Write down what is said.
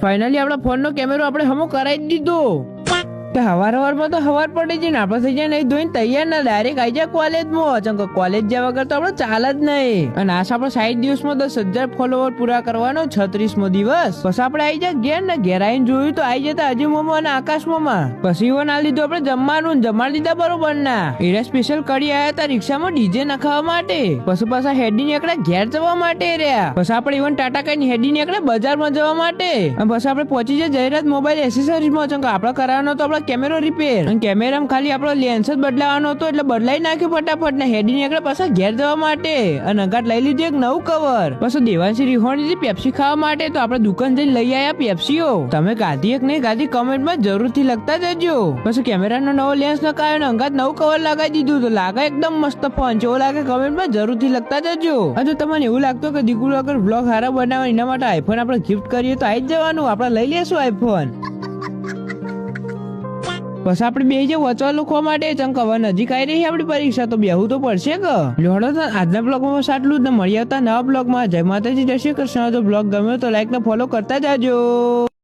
Finally આપણા phone નો કેમેરો આપણે હમો કરાવી જ દીધો. હવાર તો હવાર પડી જાય ને આપડે થઈ જાય નહીં ધોઈને તૈયાર ના ડાયરેક્ટ આવી જાય કોલેજમાં. ચંકો કોલેજ જવા વગર તો આપડે ચાલ જ નહીં. અને આ આપણે 60 દિવસમાં 10,000 ફોલોવર પૂરા કરવાનો 36મો દિવસ. પછી આપણે આવી જાય ઘેર ને ઘેર આવીને જોયું તો આવી જતા હજુ મોમો અને આકાશ મોમા. પછી એવો ના લીધું આપણે જમવાનું જમાડી દીધા બરોબર ના. એરા સ્પેશિયલ કરી આવ્યા હતા રિક્ષામાં ડીજે નખાવા માટે. પછી પાછા હેડી નીકળે ઘેર જવા માટે રહ્યા. પછી આપણે ઇવન ટાટા કઈ હેડી નીકળે બજારમાં જવા માટે. અને પછી આપણે પહોંચી જાય જયરાજ મોબાઈલ એસેસરીઝમાં. ચંકો આપણે કરાવવાનો તો આપણે કેમેરો રિપેર અને કેમેરામાં ખાલી આપણો લેન્સ જ બદલાવાનો હતો એટલે બદલાઈ નાખ્યો ફટાફટ ને હેડી નીકળે પાછા ઘેર જવા માટે. અને અંગાટ લઈ લીધું એક નવું કવર. પછી દેવાંશી રીહોણી પેપ્સી ખાવા માટે તો આપણે દુકાન જઈને લઈ આવ્યા પેપ્સીઓ. તમે ગાધી એક નહીં ગાધી કમેન્ટમાં જરૂરથી લખતા જજો. પછી કેમેરાનો નવો લેન્સ નખાયો ને અંગાત નવું કવર લગાવી દીધું તો લાગે એકદમ મસ્ત ફોન જેવો લાગે કમેન્ટમાં જરૂરથી લખતા જજો. જો તમને એવું લાગતું કે દીકુ વગર બ્લોગ સારા બનાવે એના માટે આઈફોન આપણે ગિફ્ટ કરીએ તો આવી જ જવાનું. આપણે લઈ લેશું આઈફોન. બસ આપણે બે જે વચવા લખવા માટે ચંકવા નજીક આવી રહી આપણી પરીક્ષા તો બેહવું તો પડશે કે. લોડો તો આજના બ્લોગમાં આટલું જ ને મળી આવતા નવા બ્લોગમાં. જય માતાજી, જય શ્રી કૃષ્ણ. જો બ્લોગ ગમ્યો તો લાઈક ને ફોલો કરતા જાજો.